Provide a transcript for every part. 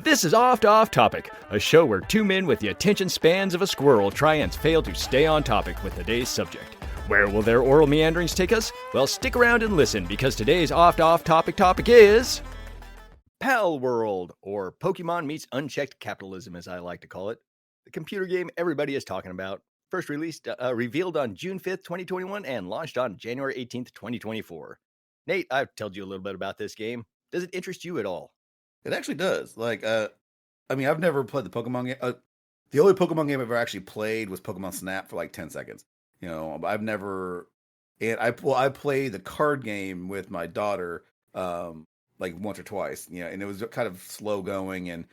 This is Off Topic, a show where two men with the attention spans of a squirrel try and fail to stay on topic with today's subject. Where will their oral meanderings take us? Well, stick around and listen, because today's Off topic is PalWorld, or Pokemon meets unchecked capitalism, as I like to call it. The computer game everybody is talking about. First revealed on June 5th, 2021, and launched on January 18th, 2024. Nate, I've told you a little bit about this game. Does it interest you at all? It actually does. I've never played the Pokemon game. The only Pokemon game I've ever actually played was Pokemon Snap for like 10 seconds. I've never, and I played the card game with my daughter, like once or twice, and it was kind of slow going, and,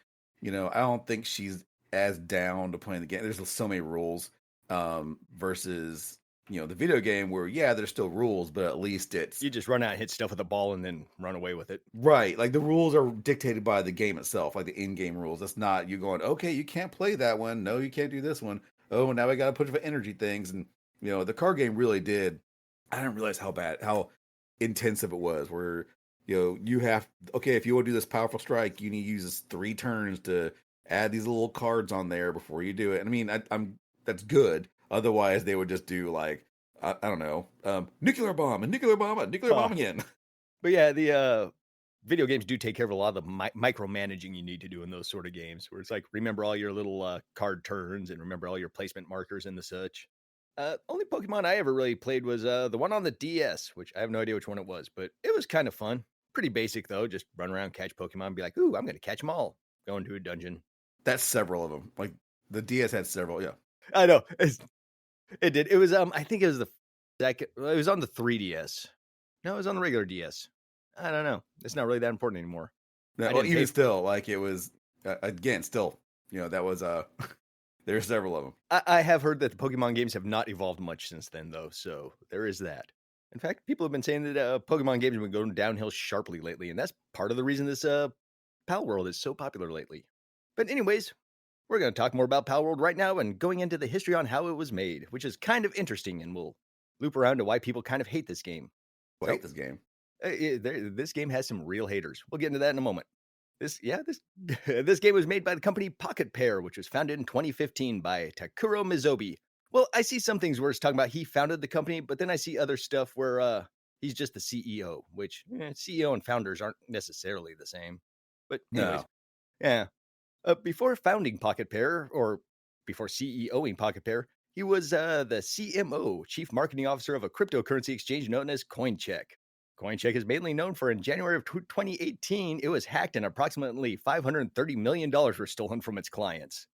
I don't think she's as down to playing the game. There's so many rules, versus, the video game where, there's still rules, but at least you just run out and hit stuff with a ball and then run away with it. Right. Like the rules are dictated by the game itself, like the in-game rules. That's not you going, okay, you can't play that one. No, you can't do this one. Oh, now I got to put energy things. And, the card game really did. I didn't realize how intensive it was, where, you have, okay, if you want to do this powerful strike, you need to use this 3 turns to add these little cards on there before you do it. And I mean, that's good. Otherwise, they would just do like, I don't know, nuclear bomb again. But yeah, the video games do take care of a lot of the micromanaging you need to do in those sort of games, where it's like, remember all your little card turns and remember all your placement markers and the such. Only Pokemon I ever really played was the one on the DS, which I have no idea which one it was, but it was kind of fun. Pretty basic, though. Just run around, catch Pokemon, and be like, ooh, I'm going to catch them all. Go into a dungeon. That's several of them. Like, the DS had several, yeah. I know. It did. It was, I think it was the second, it was on the 3DS. No, it was on the regular DS. I don't know. It's not really that important anymore. No, well, even still, like, it was, again, still, that was, there are several of them. I have heard that the Pokemon games have not evolved much since then, though, so there is that. In fact, people have been saying that Pokemon games have been going downhill sharply lately, and that's part of the reason this PalWorld is so popular lately. But anyways, we're going to talk more about PalWorld right now and going into the history on how it was made, which is kind of interesting, and we'll loop around to why people kind of hate this game. Hate this game? This game has some real haters. We'll get into that in a moment. This game was made by the company Pocket Pair, which was founded in 2015 by Takuro Mizobi. Well, I see some things where it's talking about he founded the company, but then I see other stuff where he's just the CEO, which CEO and founders aren't necessarily the same. But anyways, yeah. Before founding Pocket Pair, or before CEOing Pocket Pair, he was the CMO, Chief Marketing Officer of a cryptocurrency exchange known as CoinCheck. CoinCheck is mainly known for in January of 2018, it was hacked and approximately $530 million were stolen from its clients.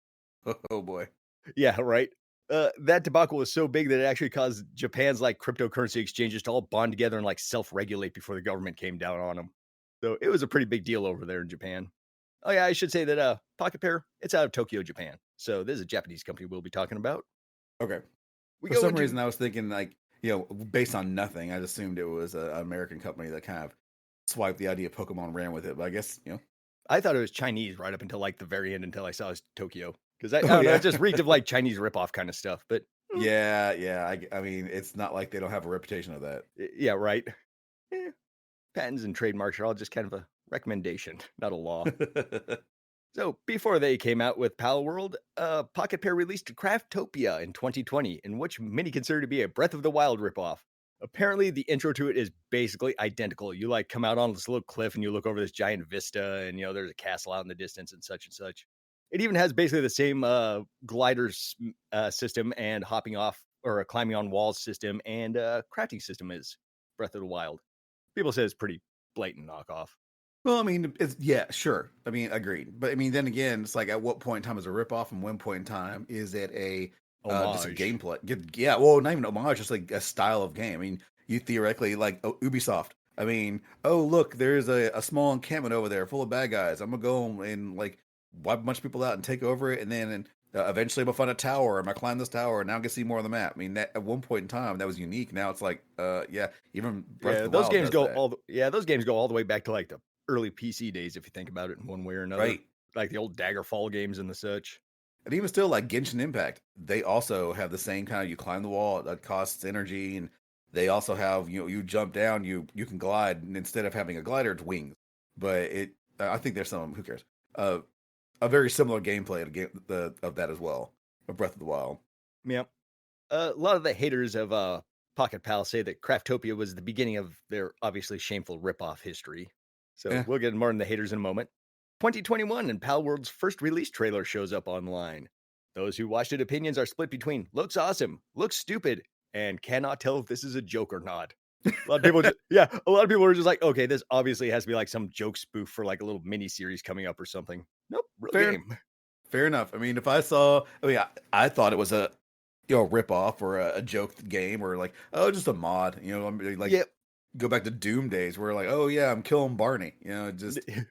Oh boy. Yeah, right. That debacle was so big that it actually caused Japan's like cryptocurrency exchanges to all bond together and like self-regulate before the government came down on them. So it was a pretty big deal over there in Japan. Oh yeah, I should say that Pocket Pair, it's out of Tokyo, Japan. So this is a Japanese company we'll be talking about. Okay. For some reason, I was thinking like, based on nothing, I assumed it was an American company that kind of swiped the idea of Pokemon, ran with it. But I guess, I thought it was Chinese right up until like the very end, until I saw it was Tokyo. Because I don't know, it just reeked of like Chinese ripoff kind of stuff. But yeah. I mean, it's not like they don't have a reputation of that. Yeah, right. Patents and trademarks are all just kind of a recommendation, not a law. So before they came out with PalWorld, Pocket Pair released Craftopia in 2020, in which many consider to be a Breath of the Wild ripoff. Apparently, the intro to it is basically identical. You like come out on this little cliff and you look over this giant vista, and there's a castle out in the distance and such and such. It even has basically the same gliders system and hopping off or climbing on walls system and crafting system as Breath of the Wild. People say it's pretty blatant knockoff. Well, I mean, sure. I mean, agreed. But I mean, then again, it's like at what point in time is a ripoff, and when point in time is it just a gameplay? Yeah, well, not even homage, just like a style of game. I mean, you theoretically like Ubisoft. I mean, oh look, there's a small encampment over there full of bad guys. I'm gonna go and like wipe a bunch of people out and take over it, and then eventually I'm gonna find a tower. I'm gonna climb this tower, and now I'm gonna see more of the map. I mean, at one point in time that was unique. Now it's like, even Breath of the Wild games go those games go all the way back to like the early PC days, if you think about it in one way or another. Right. Like the old Daggerfall games and the such. And even still, like Genshin Impact, they also have the same kind of, you climb the wall, it costs energy, and they also have, you jump down, you can glide, and instead of having a glider, it's wings. But I think there's some, who cares? a very similar gameplay to of that as well, of Breath of the Wild. Yep. A lot of the haters of Pocket Pal say that Craftopia was the beginning of their obviously shameful ripoff history. So Eh, we'll get more on the haters in a moment. 2021 and PalWorld's first release trailer shows up online. Those who watched it opinions are split between looks awesome, looks stupid, and cannot tell if this is a joke or not. A lot of people, yeah, a lot of people are just like, okay, this obviously has to be like some joke spoof for like a little mini series coming up or something. Nope, real fair, game. fair enough. I mean, if I saw, I mean, I thought it was a rip off or a joke game or like, oh, just a mod. Like Yep. go back to Doom days where like, oh yeah, I'm killing Barney. Just I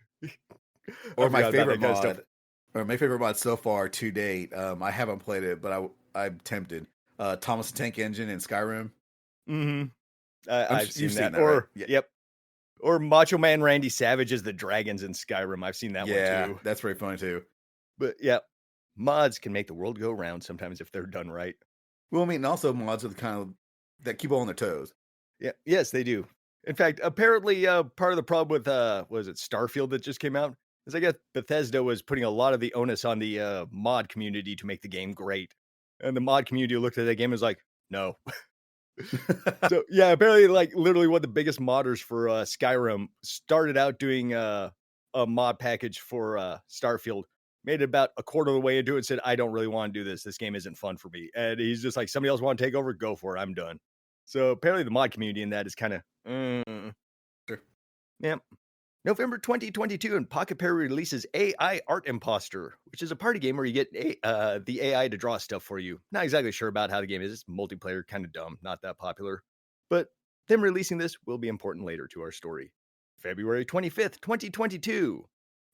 or forgot about that kind of stuff. my favorite mod so far to date. I haven't played it, but I'm tempted. Thomas the Tank Engine in Skyrim. Mm-hmm. I've You've seen seen that. that, right? Or Yeah, yep. Or Macho Man Randy Savage as the dragons in Skyrim. I've seen that one yeah, too. that's very funny too. But yeah, mods can make the world go round sometimes if they're done right. Well, I mean, and also mods are the kind of that keep on their toes. Yeah, yes, they do. In fact, apparently, part of the problem with was it Starfield that just came out is I guess Bethesda was putting a lot of the onus on the mod community to make the game great, and the mod community looked at that game and was like, no. So yeah, apparently, like literally one of the biggest modders for Skyrim started out doing a mod package for Starfield. Made it about a quarter of the way into it and said, I don't really want to do this. This game isn't fun for me. And he's just like, somebody else want to take over? Go for it. I'm done. So apparently the mod community in that is kind of, Sure. yeah. November 2022, and Pocket Pair releases AI Art Imposter, which is a party game where you get the AI to draw stuff for you. Not exactly sure about how the game is. It's multiplayer, kind of dumb, not that popular. But them releasing this will be important later to our story. February 25th, 2022.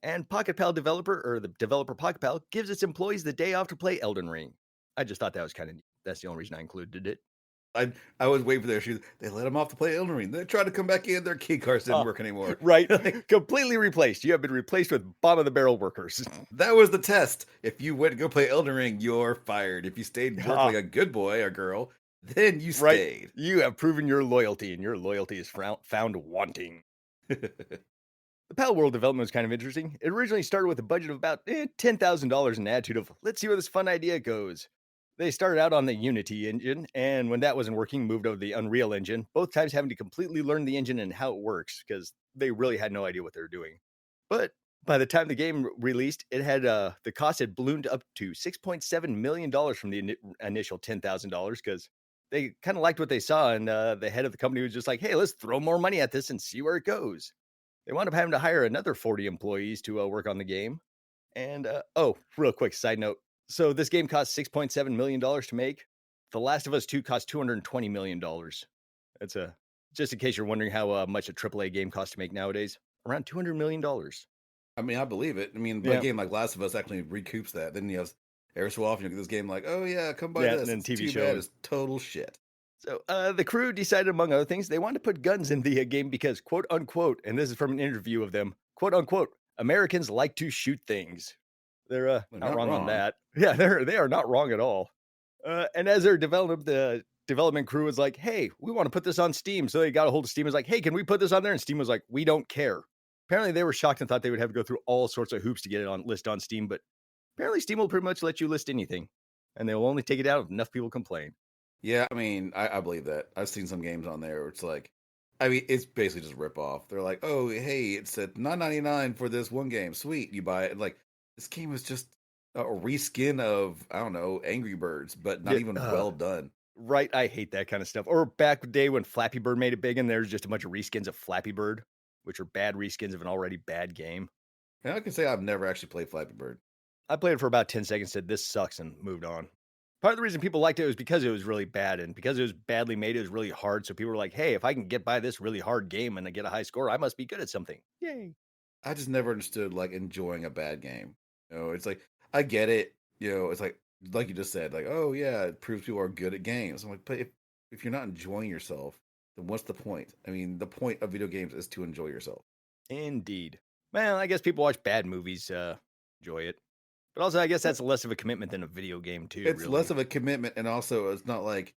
And Pocket Pal developer, or the developer Pocket Pal, gives its employees the day off to play Elden Ring. I just thought that was kind of neat. That's the only reason I included it. I was waiting for their shoes. They let them off to play Elden Ring. They tried to come back in. Their key cards didn't Oh, work anymore. right. Like, Completely replaced. You have been replaced with bottom of the barrel workers. that was the test. If you went to go play Elden Ring, you're fired. If you stayed and worked Ah, like a good boy or girl, then you right. stayed. You have proven your loyalty, and your loyalty is found wanting. The PalWorld development was kind of interesting. It originally started with a budget of about $10,000 and an attitude of, let's see where this fun idea goes. They started out on the Unity engine, and when that wasn't working, moved over to the Unreal engine, both times having to completely learn the engine and how it works, because they really had no idea what they were doing. But by the time the game released, it had the cost had ballooned up to $6.7 million from the initial $10,000, because they kind of liked what they saw, and the head of the company was just like, hey, let's throw more money at this and see where it goes. They wound up having to hire another 40 employees to work on the game. And oh, real quick side note. So this game cost $6.7 million to make. The Last of Us 2 cost $220 million. That's a just in case you're wondering how much a AAA game costs to make nowadays. Around $200 million. I mean, I believe it. I mean, but a Yeah. game like Last of Us actually recoups that. Then you have every so often you get this game like, oh yeah, come buy Yeah, and this. then It's TV too bad. shows. It's total shit. So the crew decided, among other things, they wanted to put guns in the game because, quote unquote, and this is from an interview of them, quote unquote, Americans like to shoot things. They're They're not not wrong on wrong. that. Yeah, they are not wrong at all. And as they're developing, the development crew was like, "Hey, we want to put this on Steam." So they got a hold of Steam. Was like, "Hey, can we put this on there?" And Steam was like, "We don't care." Apparently, they were shocked and thought they would have to go through all sorts of hoops to get it on list on Steam. But apparently, Steam will pretty much let you list anything, and they will only take it out if enough people complain. Yeah, I mean, I believe that. I've seen some games on there where it's like, I mean, it's basically just rip off. They're like, oh, hey, it's at $9.99 for this one game. Sweet, you buy it. And like, this game is just a reskin of, I don't know, Angry Birds, but not Yeah, even well done. right. I hate that kind of stuff. Or back the day when Flappy Bird made it big, and there's just a bunch of reskins of Flappy Bird, which are bad reskins of an already bad game. And I can say I've never actually played Flappy Bird. I played it for about 10 seconds, said this sucks, and moved on. Part of the reason people liked it was because it was really bad, and because it was badly made, it was really hard. So people were like, hey, if I can get by this really hard game and I get a high score, I must be good at something. Yay. I just never understood like enjoying a bad game. It's like, I get it. It's like you just said, like, oh yeah, it proves people are good at games. I'm like, but if you're not enjoying yourself, then what's the point? I mean, the point of video games is to enjoy yourself. Indeed. Well, I guess people watch bad movies, enjoy it. But also, I guess that's less of a commitment than a video game, too, It's really. less of a commitment, and also it's not like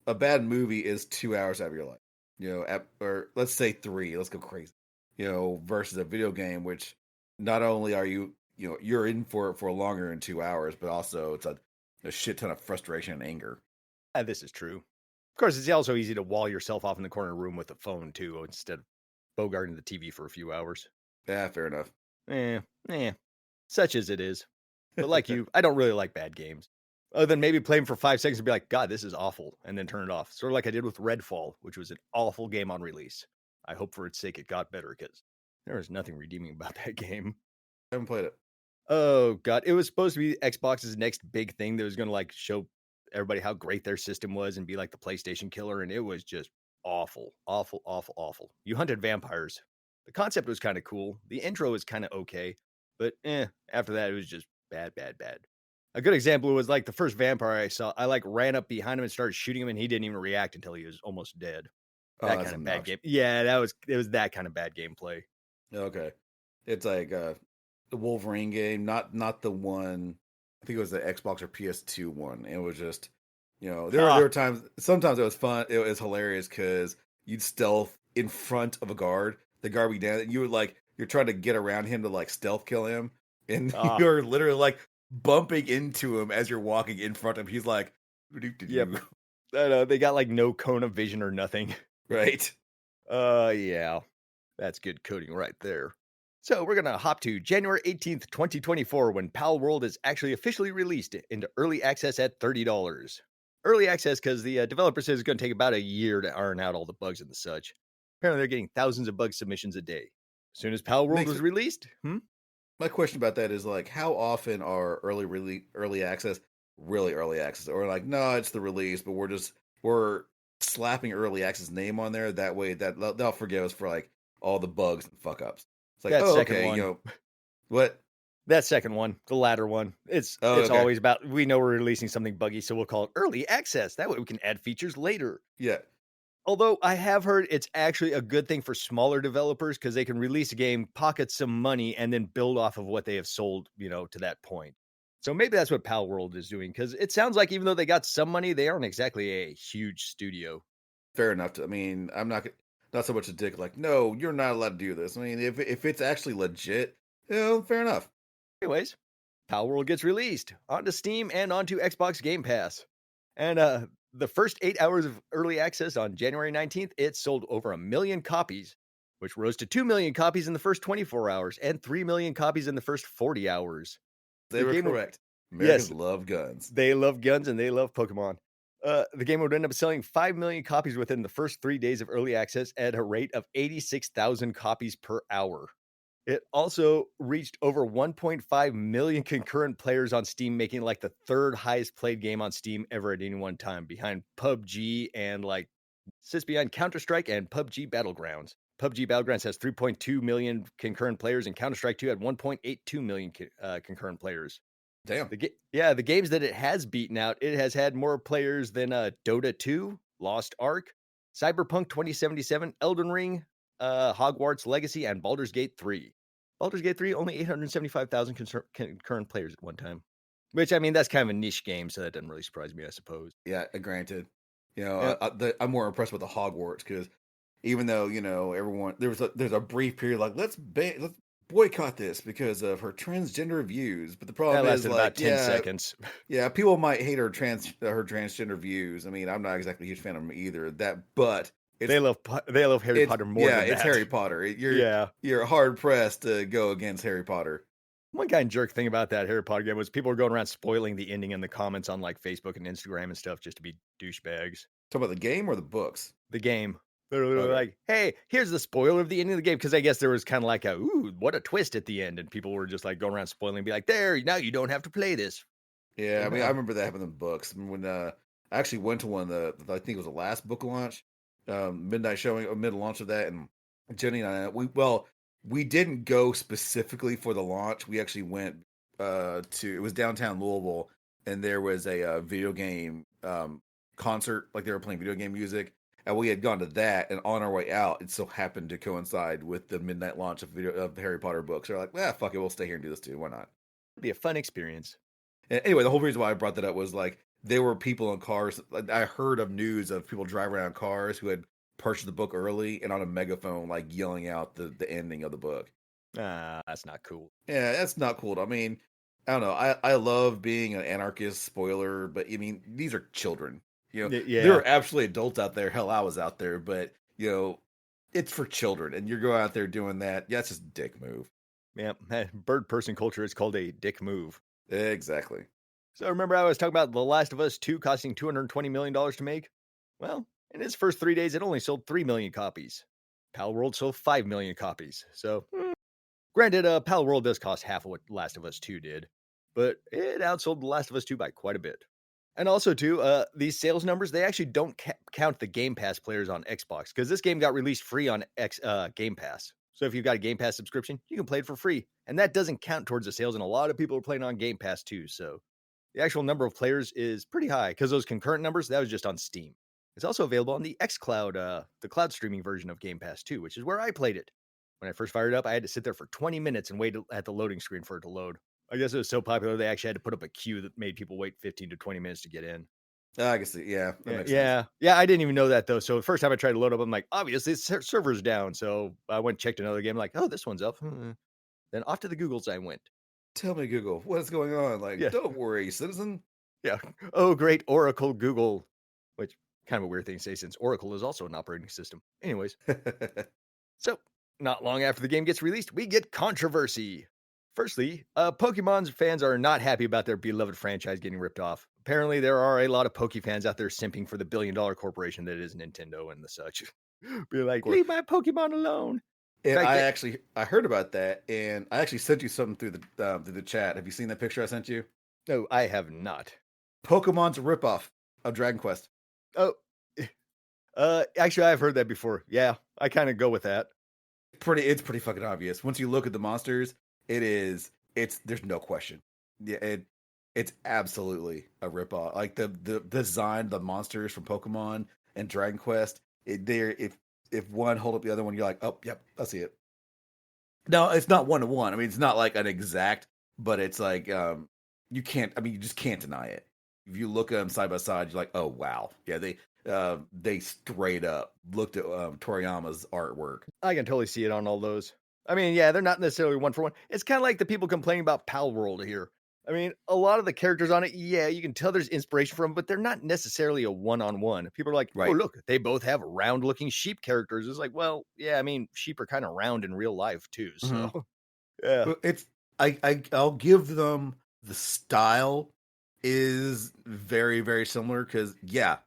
a bad movie is 2 hours out of your life. Or let's say three. Let's go crazy. Versus a video game, which not only are you you're in for it for longer than 2 hours, but also it's a shit ton of frustration and anger. This is true. Of course, it's also easy to wall yourself off in the corner of the room with a phone too, instead of bogarting the TV for a few hours. Yeah, fair enough. Eh, eh, such as it is. But like you, I don't really like bad games. Other than maybe play them for 5 seconds and be like, God, this is awful, and then turn it off. Sort of like I did with Redfall, which was an awful game on release. I hope for its sake it got better because there is nothing redeeming about that game. I haven't played it. Oh God, it was supposed to be Xbox's next big thing that was going to like show everybody how great their system was and be like the PlayStation killer, and it was just awful, awful, awful, awful. You hunted vampires. The concept was kind of cool. The intro was kind of okay, but after that it was just bad, bad, bad. A good example was like the first vampire I saw. I like ran up behind him and started shooting him, and he didn't even react until he was almost dead. Oh, That that's kind of bad obnoxious. game. Yeah, it was that kind of bad gameplay. Okay, it's like the Wolverine game, not the one. I think it was the Xbox or PS2 one. It was just, there Ha! were times. Sometimes it was fun. It was hilarious because you'd stealth in front of a guard. The guard would be down. And you would like you're trying to get around him to like stealth kill him, and Ah, you're literally like bumping into him as you're walking in front of him. He's like, yep. I know they got like no cone of vision or nothing. right. Yeah, that's good coding right there. So we're gonna hop to January 18th, 2024, when PalWorld is actually officially released into early access at $30. Early access because the developer says it's going to take about a year to iron out all the bugs and the such. Apparently, they're getting thousands of bug submissions a day. As soon as PalWorld Makes was it. released, My question about that is like, how often are early access really early access, or like, no, it's the release, but we're slapping early access name on there. That way, that they'll forgive us for like all the bugs and fuck ups. It's like, that oh, second okay, one, what? that second one, the latter one, it's Oh, it's okay, always about we know we're releasing something buggy, so we'll call it early access. That way, we can add features later. yeah. Although I have heard it's actually a good thing for smaller developers because they can release a game, pocket some money, and then build off of what they have sold, to that point. So maybe that's what PalWorld is doing because it sounds like even though they got some money, they aren't exactly a huge studio. Fair enough. I mean, I'm not so much a dick. Like, no, you're not allowed to do this. I mean, if it's actually legit, fair enough. Anyways, PalWorld gets released onto Steam and onto Xbox Game Pass. And the first 8 hours of early access on January 19th, it sold over 1 million copies, which rose to 2 million copies in the first 24 hours and 3 million copies in the first 40 hours. They The were game would, correct. Americans yes, love guns. they love guns and they love Pokemon. The game would end up selling 5 million copies within the first 3 days of early access at a rate of 86,000 copies per hour. It also reached over 1.5 million concurrent players on Steam, making like the third highest played game on Steam ever at any one time, behind PUBG and like sits behind Counter-Strike and PUBG Battlegrounds. PUBG Battlegrounds has 3.2 million concurrent players, and Counter-Strike 2 had 1.82 million concurrent players. Damn. The games that it has beaten out, it has had more players than Dota 2, Lost Ark, Cyberpunk 2077, Elden Ring, Hogwarts Legacy, and Baldur's Gate 3. Baldur's Gate 3 only 875,000 concurrent players at one time. Which I mean, that's kind of a niche game, so that doesn't really surprise me, I suppose. Yeah, granted. Yeah, I'm more impressed with the Hogwarts because even though everyone there's a brief period like let's boycott this because of her transgender views, but the that problem is lasted about like 10 seconds. yeah, people might hate her transgender views. I mean, I'm not exactly a huge fan of them either. But it's They love Harry it's Potter more yeah, than it's that. Harry Potter. Yeah. You're hard pressed to go against Harry Potter. One kind of jerk thing about that Harry Potter game was people were going around spoiling the ending in the comments on like Facebook and Instagram and stuff just to be douchebags. Talk about the game or the books. The game. They're literally Okay. like, hey, here's the spoiler of the ending of the game. Because I guess there was kind of like a, ooh, what a twist at the end. And people were just like going around spoiling and be like, there, now you don't have to play this. Yeah, I Like, mean, I no. remember that happened in books. When I actually went to one of I think it was the last book launch, midnight showing, or mid launch of that, and Jenny and I, we didn't go specifically for the launch. We actually went to it was downtown Louisville, and there was a video game concert, like they were playing video game music, and we had gone to that, and on our way out, it so happened to coincide with the midnight launch of Harry Potter books. They're like, fuck it, we'll stay here and do this too. Why not? It'd be a fun experience. Anyway, the whole reason why I brought that up was like there were people in cars. Like, I heard of news of people driving around cars who had purchased the book early and on a megaphone, like yelling out the ending of the book. Ah, that's not cool. Yeah, that's not cool. I mean, I don't know. I love being an anarchist, spoiler, but I mean, these are children. There Yeah, are absolutely adults out there. Hell, I was out there, but it's for children, and you're going out there doing that. Yeah, it's just a dick move. yeah. Bird person culture is called a dick move. Exactly. So remember I was talking about The Last of Us 2 costing $220 million to make? Well, in its first 3 days, it only sold 3 million copies. PalWorld sold 5 million copies. So, granted, PalWorld does cost half of what Last of Us 2 did, but it outsold The Last of Us 2 by quite a bit. And also, too, these sales numbers, they actually don't count the Game Pass players on Xbox because this game got released free on Game Pass. So if you've got a Game Pass subscription, you can play it for free. And that doesn't count towards the sales. And a lot of people are playing on Game Pass, too. So the actual number of players is pretty high because those concurrent numbers, that was just on Steam. It's also available on the xCloud, the cloud streaming version of Game Pass too, which is where I played it. When I first fired it up, I had to sit there for 20 minutes and wait at the loading screen for it to load. I guess it was so popular they actually had to put up a queue that made people wait 15 to 20 minutes to get in. I can see. Yeah, that Yeah, makes sense. yeah. I didn't even know that though. So the first time I tried to load up, I'm like, obviously the server's down. So I went and checked another game. Like, oh, this one's up. Then off to the Googles I went. Tell me, Google, what is going on? Like, Yeah, don't worry, citizen. yeah. Oh, great Oracle Google, which kind of a weird thing to say since Oracle is also an operating system. Anyways, so not long after the game gets released, we get controversy. Firstly, Pokemon's fans are not happy about their beloved franchise getting ripped off. Apparently, there are a lot of Poke fans out there simping for the billion-dollar corporation that is Nintendo and the such. Be Of like, course. leave my Pokemon alone. In And fact, I heard about that, and I actually sent you something through the chat. Have you seen that picture I sent you? no, I have not. Pokemon's a ripoff of Dragon Quest. Oh, actually, I've heard that before. Yeah, I kind of go with that. It's pretty fucking obvious. Once you look at the monsters, it's there's no question. Yeah, it's absolutely a ripoff. Like the design, the monsters from Pokemon and Dragon Quest, they're if one hold up the other one, you're like, oh, yep, I see it. No, it's not one to one. I mean, it's not like an exact, but it's like you can't. I mean, you just can't deny it. If you look at them side by side, you're like, oh wow, yeah, they straight up looked at Toriyama's artwork. I can totally see it on all those. I mean, yeah, they're not necessarily one for one. It's kind of like the people complaining about PalWorld here. I mean, a lot of the characters on it, yeah, you can tell there's inspiration from, but they're not necessarily a one-on-one. People are like, oh, Right. look, they both have round-looking sheep characters. It's like, well, yeah, I mean, sheep are kind of round in real life too. hmm So, yeah, Well, it's I'll give them the style is very very similar because yeah,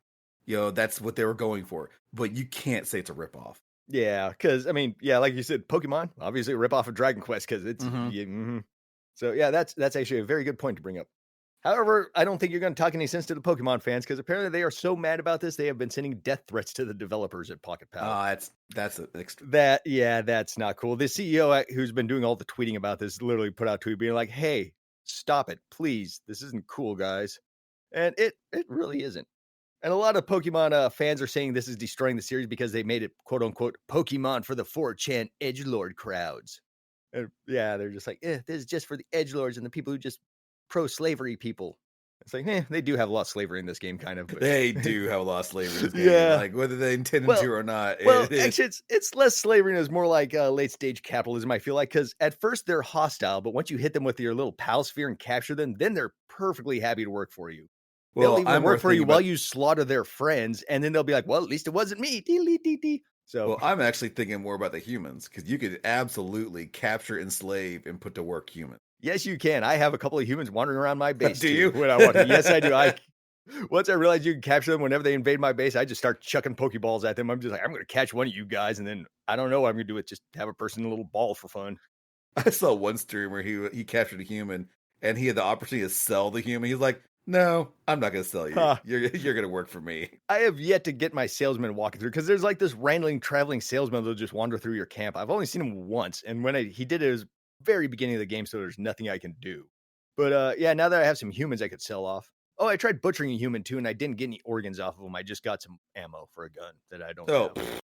that's what they were going for. But you can't say it's a ripoff. yeah, because I mean, yeah, like you said, Pokemon, obviously a ripoff of Dragon Quest because it's hmm yeah, so yeah, that's actually a very good point to bring up. However, I don't think you're going to talk any sense to the Pokemon fans because apparently they are so mad about this they have been sending death threats to the developers at Pocket Pal. That's a, That yeah, that's not cool. The CEO who's been doing all the tweeting about this literally put out a tweet being like, "Hey, stop it, please. This isn't cool, guys." And it really isn't. And a lot of Pokemon fans are saying this is destroying the series because they made it quote unquote Pokemon for the 4chan edgelord crowds. And yeah, they're just like, this is just for the edgelords and the people who just pro-slavery people. It's like, they do have a lot of slavery in this game, kind of, but they do have a lot of slavery in this game. yeah. Like whether they intended Well, to or not, well, it is. actually, it's less slavery and it's more like late stage capitalism. I feel like because at first they're hostile, but once you hit them with your little pal sphere and capture them, then they're perfectly happy to work for you. They'll Well, even I'm more work for you thinking while about. you slaughter their friends, and then they'll be like, "Well, at least it wasn't me." Dee, dee, dee, dee. So, Well, I'm actually thinking more about the humans because you could absolutely capture, enslave, and put to work humans. yes, you can. I have a couple of humans wandering around my base Do too you? when I want to. Yes, I do. I once I realized you can capture them whenever they invade my base, I just start chucking Pokeballs at them. I'm just like, I'm going to catch one of you guys, and then I don't know what I'm going to do with just have a person in a little ball for fun. I saw one streamer he captured a human and he had the opportunity to sell the human. He's like, "No, I'm not going to sell you. Huh. You're going to work for me." I have yet to get my salesman walking through because there's like this rambling traveling salesman that'll just wander through your camp. I've only seen him once, and when he did it was very beginning of the game, so there's nothing I can do. But yeah, now that I have some humans I could sell off. Oh, I tried butchering a human too, and I didn't get any organs off of him. I just got some ammo for a gun that I don't Oh, have.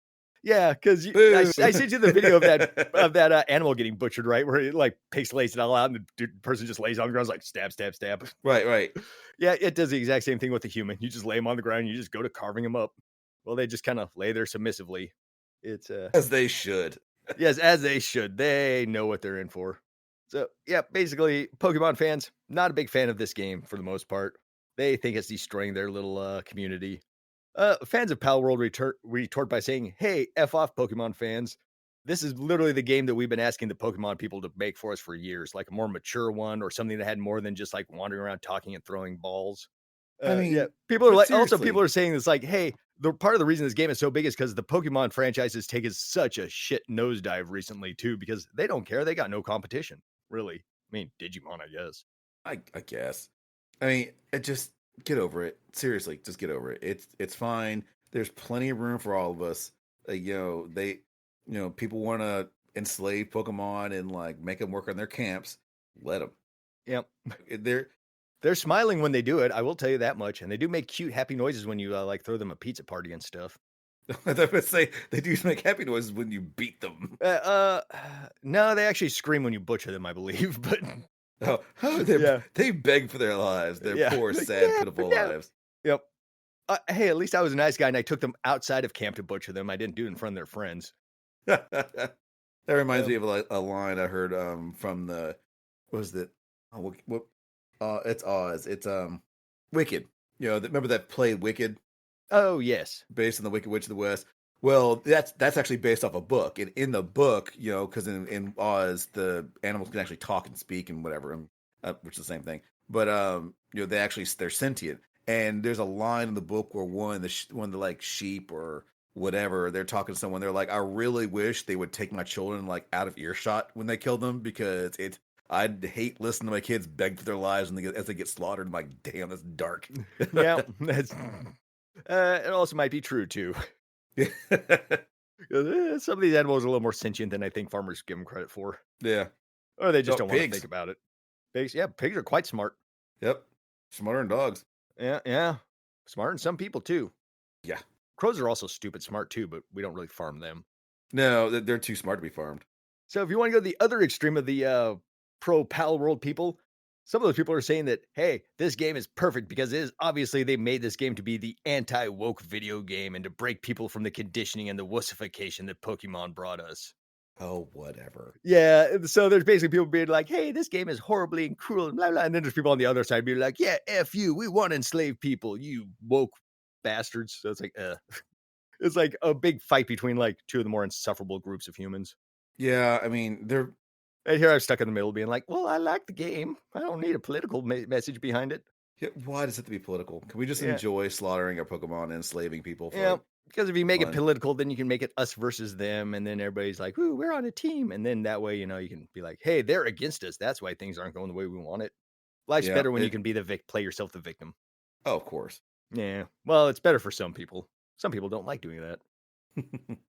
Yeah, because I boo. sent you the video of that animal getting butchered, right? Where it like pixelates it all out, and the person just lays on the ground, like stab, stab, stab. Right. Yeah, it does the exact same thing with the human. You just lay them on the ground, and you just go to carving them up. Well, they just kind of lay there submissively. It's As they should. Yes, as they should. They know what they're in for. So, yeah, basically, Pokemon fans, not a big fan of this game for the most part. They think it's destroying their little community. Fans of PalWorld retort by saying, "Hey, f off, Pokemon fans. This is literally the game that we've been asking the Pokemon people to make for us for years, like a more mature one or something that had more than just like wandering around talking and throwing balls." I Yeah, mean, people are but like, also people seriously, are saying this like, "Hey, the part of the reason this game is so big is because the Pokemon franchise has taken such a shit nosedive recently too, because they don't care. They got no competition, really. I mean, Digimon, I guess." I guess. I mean, it just get over it. Seriously, just get over it. It's fine. There's plenty of room for all of us. People want to enslave Pokemon and like make them work on their camps. Let them. Yep. They're They're smiling when they do it, I will tell you that much, and they do make cute, happy noises when you, like, throw them a pizza party and stuff. I would say they do make happy noises when you beat them. No, they actually scream when you butcher them, I believe, but Oh, yeah, they beg for their lives, their yeah, poor, like, sad, "Yeah, but pitiful no." lives. Yep. Hey, at least I was a nice guy, and I took them outside of camp to butcher them, I didn't do it in front of their friends. That reminds Yep. me of a line I heard from the what was it? Oh, what it's Oz. It's Wicked. Remember that play Wicked, Oh, yes. based on the Wicked Witch of the West. Well, that's actually based off a book. And in the book, because in Oz the animals can actually talk and speak and whatever, which is the same thing. But they're sentient. And there's a line in the book where one of the like sheep or whatever, they're talking to someone. They're like, I really wish they would take my children like out of earshot when they kill them, because I'd hate listening to my kids beg for their lives as they get slaughtered. I'm like, damn, that's dark. Yeah, that's it also might be true too. Some of these animals are a little more sentient than I think farmers give them credit for, Yeah. or they just Oh, don't wanna think pigs. about it. Pigs, yeah, pigs are quite smart. Yep. Smarter than dogs. Yeah, yeah. Smart than some people too. Yeah. Crows are also stupid smart too, but we don't really farm them. No, they're too smart to be farmed. So if you want to go to the other extreme of the pro pal world people, some of those people are saying that, hey, this game is perfect because it is obviously they made this game to be the anti woke video game and to break people from the conditioning and the wussification that Pokemon brought us. Oh, whatever. Yeah, so there's basically people being like, "Hey, this game is horribly and cruel," and blah blah, and then there's people on the other side being like, "Yeah, f you, we want to enslave people, you woke bastards." So it's like, it's like a big fight between like two of the more insufferable groups of humans. Yeah, I mean, they're And here I'm stuck in the middle, being like, "Well, I like the game. I don't need a political message behind it." yeah, why does it have to be political? Can we just Yeah, enjoy slaughtering our Pokemon and enslaving people yeah. for Because if you make it fun? political, then you can make it us versus them, and then everybody's like, "Ooh, we're on a team," and then that way, you can be like, "Hey, they're against us. That's why things aren't going the way we want it." Life's Yeah, better when you can be the play yourself the victim. oh, of course. Yeah. Well, it's better for some people. Some people don't like doing that.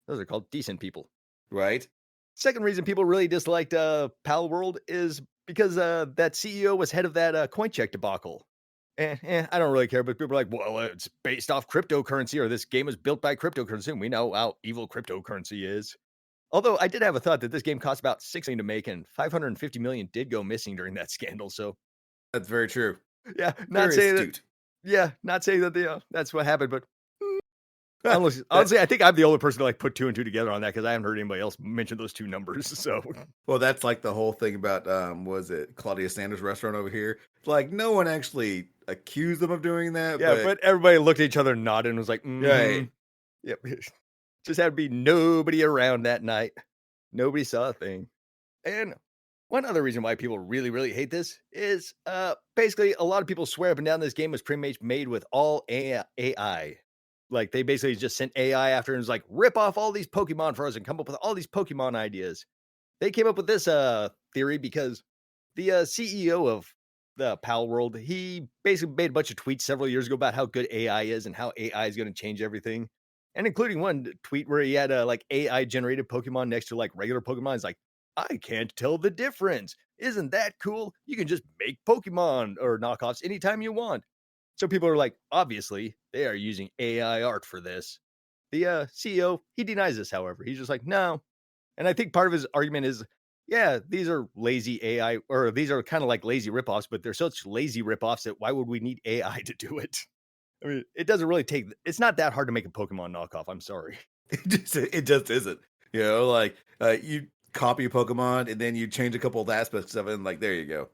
Those are called decent people. Right? Second reason people really disliked PalWorld is because that CEO was head of that coin check debacle. I don't really care, but people are like, well, it's based off cryptocurrency, or this game is built by cryptocurrency, and we know how evil cryptocurrency is. Although I did have a thought that this game cost about 6 million to make, and 550 million did go missing during that scandal. So That's very true. yeah, not Very saying that. astute. Yeah, not saying that that's what happened, but That honestly, I think I'm the only person to like put two and two together on that because I haven't heard anybody else mention those two numbers. So Well, that's like the whole thing about was it Claudia Sanders' restaurant over here? Like no one actually accused them of doing that, yeah, but but everybody looked at each other, nodded, and was like, "Mm-hmm." right. Yep. Just had to be nobody around that night. Nobody saw a thing. And one other reason why people really, really hate this is basically a lot of people swear up and down this game was pretty much made with all AI. Like they basically just sent AI after and was like, rip off all these Pokemon for us and come up with all these Pokemon ideas. They came up with this theory because the CEO of the Pal World, he basically made a bunch of tweets several years ago about how good AI is and how AI is going to change everything. And including one tweet where he had like AI generated Pokemon next to like regular Pokemon. He's like, I can't tell the difference. Isn't that cool? You can just make Pokemon or knockoffs anytime you want. So people are like, obviously, they are using AI art for this. The CEO, he denies this, however. He's just like, no, and I think part of his argument is, yeah, these are lazy AI, or these are kind of like lazy ripoffs, but they're such lazy ripoffs that why would we need AI to do it? I mean, it doesn't really take, it's not that hard to make a Pokemon knockoff. I'm sorry. It just isn't. You know, like you copy a Pokemon and then you change a couple of aspects of it, and like there you go.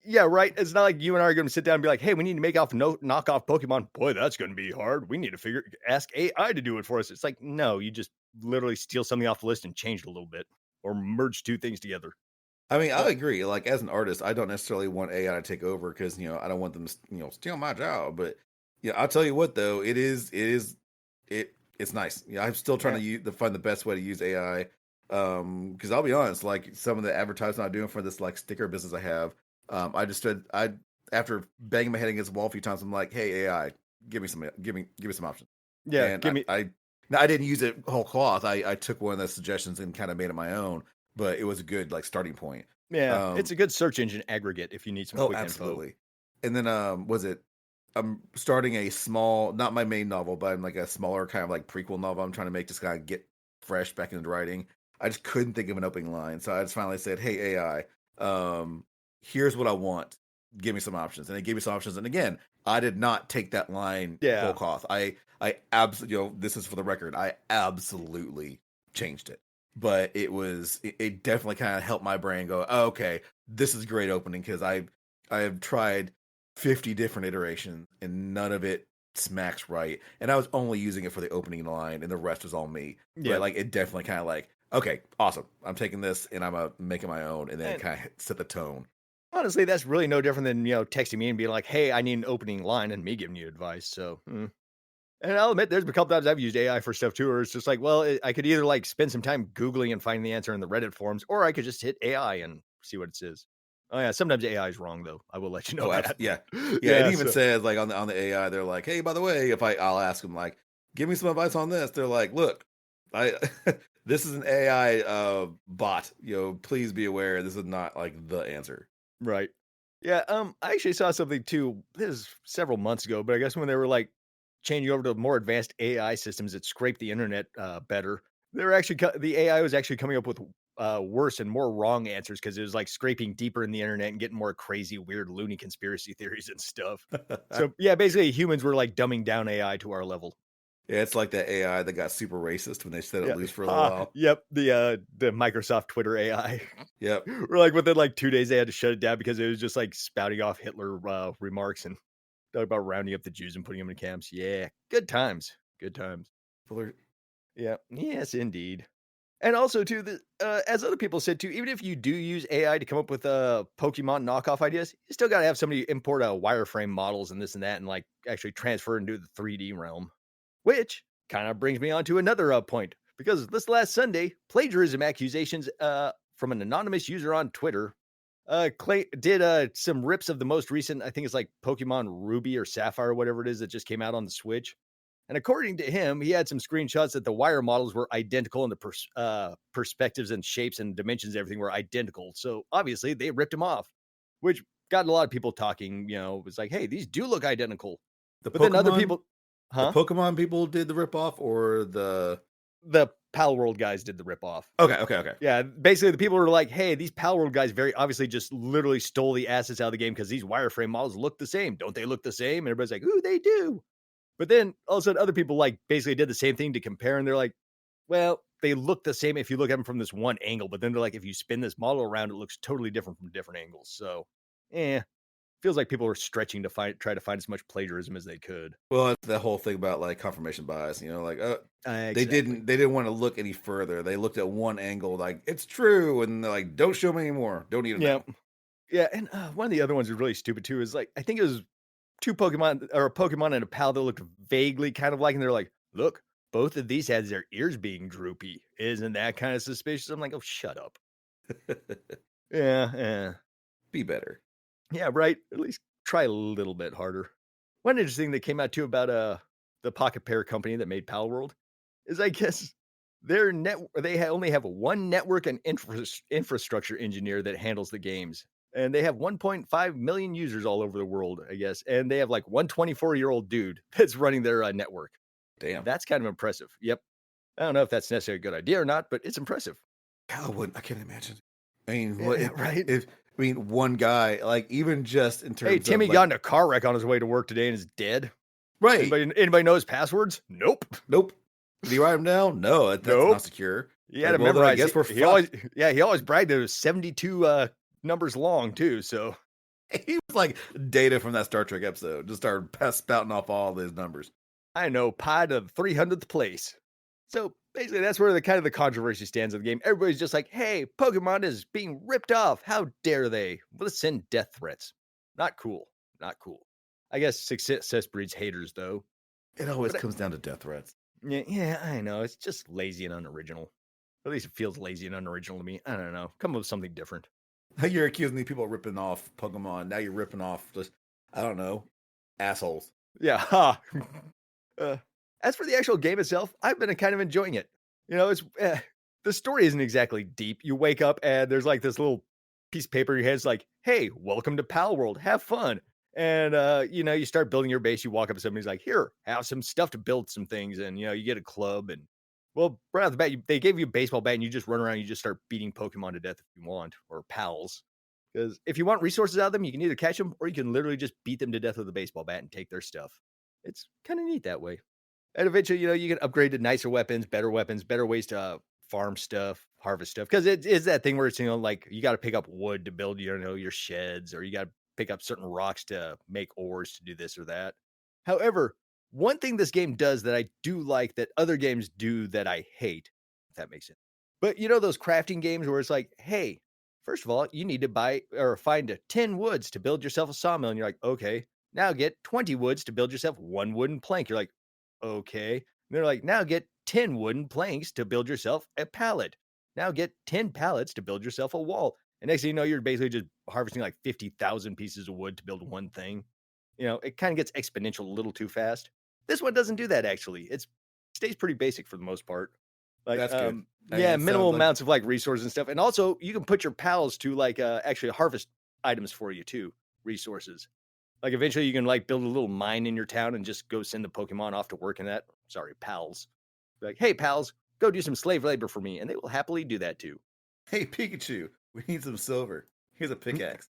Yeah, right. It's not like you and I are going to sit down and be like, "Hey, we need to make off no knockoff Pokemon." Boy, that's going to be hard. We need to ask AI to do it for us. It's like, no, you just literally steal something off the list and change it a little bit, or merge two things together. I mean, I Uh, agree. Like as an artist, I don't necessarily want AI to take over because I don't want them to steal my job. But yeah, I'll tell you what though, it's nice. I'm still trying yeah, to find the best way to use AI. Because I'll be honest, like some of the advertising I'm doing for this like sticker business I have, I just stood I after banging my head against the wall a few times, I'm like, hey AI, give me some options. yeah. And Give me, now I didn't use it whole cloth. I took one of the suggestions and kind of made it my own, but it was a good like starting point. yeah. It's Um, a good search engine aggregate if you need some oh, quick info. absolutely. And then was it? I'm starting a small, not my main novel, but I'm like a smaller kind of like prequel novel. I'm trying to make just kind of get fresh back into writing. I just couldn't think of an opening line, so I just finally said, "Hey AI, here's what I want. Give me some options." And it gave me some options. And again, I did not take that line whole Yeah, cloth. I absolutely, this is for the record. I absolutely changed it, but it definitely kind of helped my brain go, oh, okay, this is a great opening because I have tried 50 different iterations and none of it smacks right. And I was only using it for the opening line and the rest was all me. But yeah. like it definitely kind of like, okay, awesome. I'm taking this and I'm making my own and then And kind of set the tone. honestly, that's really no different than texting me and being like, "Hey, I need an opening line," and me giving you advice. So, and I'll admit, there's been a couple times I've used AI for stuff too, where it's just like, well, I could either like spend some time Googling and finding the answer in the Reddit forums, or I could just hit AI and see what it says. Oh yeah, sometimes AI is wrong though. I will let you know Oh, that. yeah. Yeah, it Yeah, even so says like on the AI, they're like, "Hey, by the way, if I'll ask them like, give me some advice on this." They're like, "Look, I this is an AI bot. Please be aware this is not like the answer." right. Yeah, I actually saw something too. This is several months ago, but I guess when they were like changing over to more advanced AI systems that scrape the internet better, they were actually the AI was actually coming up with worse and more wrong answers because it was like scraping deeper in the internet and getting more crazy, weird, loony conspiracy theories and stuff. So yeah, basically humans were like dumbing down AI to our level. Yeah, it's like that AI that got super racist when they set it Yeah. loose for a little while. Yep. The Microsoft Twitter AI. Yep. Or like within like 2 days they had to shut it down because it was just like spouting off Hitler remarks and talk about rounding up the Jews and putting them in camps. Yeah, good times. Good times. People are, Yeah. Yes, indeed. And also too, as other people said too, even if you do use AI to come up with Pokemon knockoff ideas, you still got to have somebody import wireframe models and this and that, and like actually transfer into the 3D realm. Which kind of brings me on to another point because this last Sunday, plagiarism accusations from an anonymous user on Twitter did some rips of the most recent, I think it's like Pokemon Ruby or Sapphire or whatever it is that just came out on the Switch. And according to him, he had some screenshots that the wire models were identical and the perspectives and shapes and dimensions and everything were identical. So obviously they ripped him off, which got a lot of people talking. It was like, hey, these do look identical. the But then other Pokemon people, the huh? Pokemon people did the ripoff or the The PalWorld guys did the ripoff. okay. Yeah, basically the people were like, "Hey, these PalWorld guys very obviously just literally stole the assets out of the game because these wireframe models look the same. Don't they look the same?" And everybody's like, "Ooh, they do." But then all of a sudden, other people like basically did the same thing to compare, and they're like, "Well, they look the same if you look at them from this one angle, but then they're like, if you spin this model around, it looks totally different from different angles." So, feels like people were stretching to try to find as much plagiarism as they could. Well, it's the whole thing about like confirmation bias, like they Exactly. didn't want to look any further. They looked at one angle like it's true and they're like don't show me anymore. Don't need to Yeah, know. yeah, and one of the other ones is really stupid too. Is like I think it was two Pokemon or a Pokemon and a pal that looked vaguely kind of like, and they're like, look, both of these had their ears being droopy. Isn't that kind of suspicious? I'm like, oh, shut up. Yeah, yeah. Be better. Yeah, right. At least try a little bit harder. One interesting that came out too about the Pocket Pair company that made PalWorld is I guess only have one network and infrastructure engineer that handles the games. And they have 1.5 million users all over the world, I guess. And they have like one 24-year-old dude that's running their network. Damn. That's kind of impressive. Yep. I don't know if that's necessarily a good idea or not, but it's impressive. Hell, I can't imagine. I mean, Yeah, yeah, right. one guy, like even just in Hey, terms of Timmy like, got in a car wreck on his way to work today and is dead. right? Anybody know his passwords? Nope. Nope. Did he write him down? No, that's not Nope. secure. He had Like, to well, then I memorize. guess we're He always, fucked. yeah, he always bragged that it was 72 numbers long too. So He was like Data from that Star Trek episode. Just started spouting off all these numbers. I know pi to the 300th place. So basically, that's where the kind of the controversy stands of the game. Everybody's just like, "Hey, Pokemon is being ripped off. How dare they? Let's send death threats." Not cool. Not cool. I guess success breeds haters, though. It always But comes down to death threats. yeah, I know it's just lazy and unoriginal. At least it feels lazy and unoriginal to me. I don't know. Come up with something different. You're accusing these people of ripping off Pokemon. Now you're ripping off just, I don't know, assholes. Yeah. Ha. Uh, as for the actual game itself, I've been kind of enjoying it. It's the story isn't exactly deep. You wake up and there's like this little piece of paper in your head. It's like, "Hey, welcome to PalWorld. Have fun." And you start building your base. You walk up to somebody's like, "Here, have some stuff to build some things." And you get a club. And well, right off the bat, they gave you a baseball bat, and you just run around. And you just start beating Pokemon to death if you want, or pals. Because if you want resources out of them, you can either catch them or you can literally just beat them to death with a baseball bat and take their stuff. It's kind of neat that way. And eventually, you can upgrade to nicer weapons, better ways to farm stuff, harvest stuff. Because it is that thing where it's, like you got to pick up wood to build your sheds, or you got to pick up certain rocks to make ores to do this or that. However, one thing this game does that I do like that other games do that I hate, if that makes sense. But those crafting games where it's like, hey, first of all, you need to buy or find 10 woods to build yourself a sawmill. And you're like, okay, now get 20 woods to build yourself one wooden plank. You're like, okay. And they're like, now get 10 wooden planks to build yourself a pallet. Now get 10 pallets to build yourself a wall. And next thing you know, you're basically just harvesting like 50,000 pieces of wood to build one thing. It kind of gets exponential a little too fast. This one doesn't do that actually. It stays pretty basic for the most part. Like, That's good. I mean, yeah, it minimal sounds like amounts of like resources and stuff. And also, you can put your pals to like actually harvest items for you too, resources. Like eventually you can like build a little mine in your town and just go send the Pokemon off to work in that. Sorry, pals. Like, hey pals, go do some slave labor for me, and they will happily do that too. hey, Pikachu, we need some silver. Here's a pickaxe.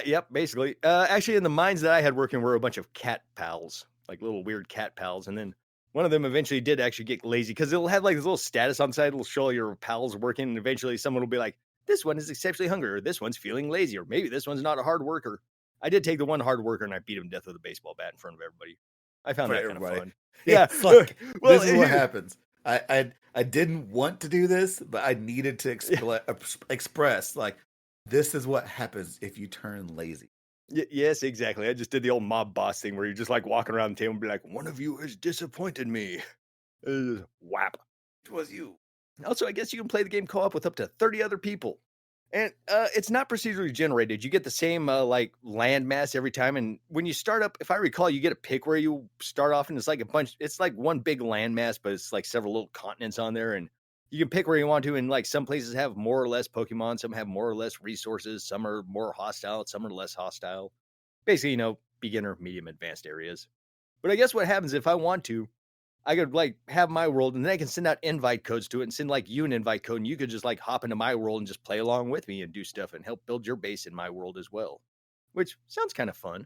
Yep, basically. Actually, in the mines that I had working were a bunch of cat pals, like little weird cat pals, and then one of them eventually did actually get lazy because it'll have like this little status on the side. It'll show your pals working, and eventually someone will be like, "This one is exceptionally hungry," or "This one's feeling lazy," or maybe this one's not a hard worker. I did take the one hard worker and I beat him to death with a baseball bat in front of everybody. I found For that kind of everybody. fun. Yeah. It's like, Well, this is what happens. I didn't want to do this, but I needed to express, like, this is what happens if you turn lazy. Yes, exactly. I just did the old mob boss thing where you're just like walking around the table and be like, "One of you has disappointed me." Whap. It was you. Also, I guess you can play the game co-op with up to 30 other people. And it's not procedurally generated. You get the same like land mass every time. And when you start up, if I recall, you get a pick where you start off, and it's like a bunch. It's like one big land mass, but it's like several little continents on there, and you can pick where you want to. And like some places have more or less Pokemon, some have more or less resources, some are more hostile, some are less hostile. Basically, beginner, medium, advanced areas. But I guess what happens if I want to, I could like have my world, and then I can send out invite codes to it and send like you an invite code, and you could just like hop into my world and just play along with me and do stuff and help build your base in my world as well, which sounds kind of fun.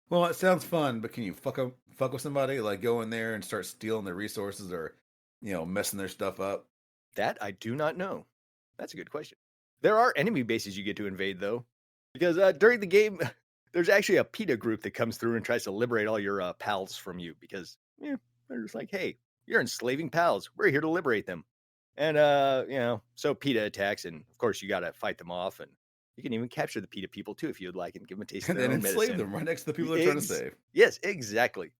Well, it sounds fun, but can you fuck with somebody? Like, go in there and start stealing their resources, or, messing their stuff up? That I do not know. That's a good question. There are enemy bases you get to invade though, because during the game, there's actually a PETA group that comes through and tries to liberate all your pals from you because they're just like, hey, you're enslaving pals. We're here to liberate them. And so PETA attacks, and of course you gotta fight them off, and you can even capture the PETA people too if you'd like, and give them a taste of And their then own enslave medicine. them right next to the people they're trying to save. Yes, exactly.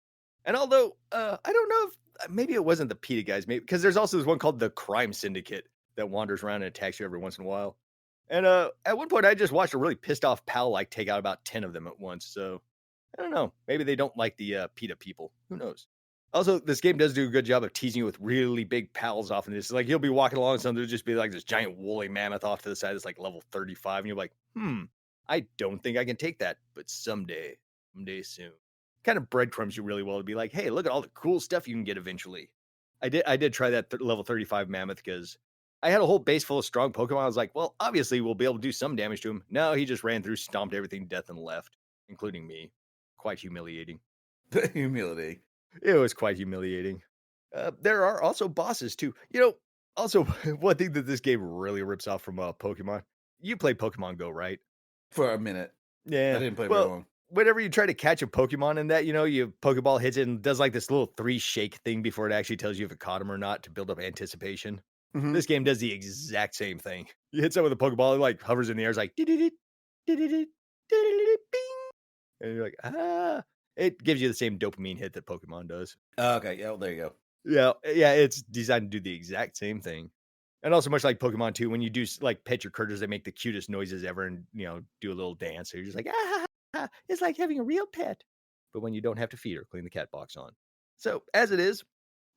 And although I don't know if maybe it wasn't the PETA guys, maybe because there's also this one called the Crime Syndicate that wanders around and attacks you every once in a while. And at one point I just watched a really pissed off pal like take out about 10 of them at once. So I don't know. Maybe they don't like the PETA people. Who knows? Also, this game does do a good job of teasing you with really big pals often. It's like you'll be walking along and there'll just be like this giant woolly mammoth off to the side that's like level 35. And you're like, I don't think I can take that. But someday soon. Kind of breadcrumbs you really well to be like, hey, look at all the cool stuff you can get eventually. I did try that level 35 mammoth because I had a whole base full of strong Pokemon. I was like, well, obviously we'll be able to do some damage to him. No, he just ran through, stomped everything to death and left, including me. Quite humiliating. Humility. It was quite humiliating. There are also bosses too. Also, one thing that this game really rips off from Pokemon, you play Pokemon Go, right? For a minute. I Yeah. didn't play very Well, long. whenever you try to catch a Pokemon in that, you Pokeball hits it and does like this little 3 shake thing before it actually tells you if it caught him or not to build up anticipation. Hmm. This game does the exact same thing. You hit something with a Pokeball, it like hovers in the air, it's like "Dee-dee-dee, dee-dee-dee, dee-dee-dee, bing," and you're like, "Ah." It gives you the same dopamine hit that Pokemon does. Okay, yeah, well, there you go. Yeah, yeah, it's designed to do the exact same thing. And also much like Pokemon 2, when you do like pet your critters, they make the cutest noises ever and do a little dance. So you're just like, ah, it's like having a real pet. But when you don't have to feed or clean the cat box on. So as it is,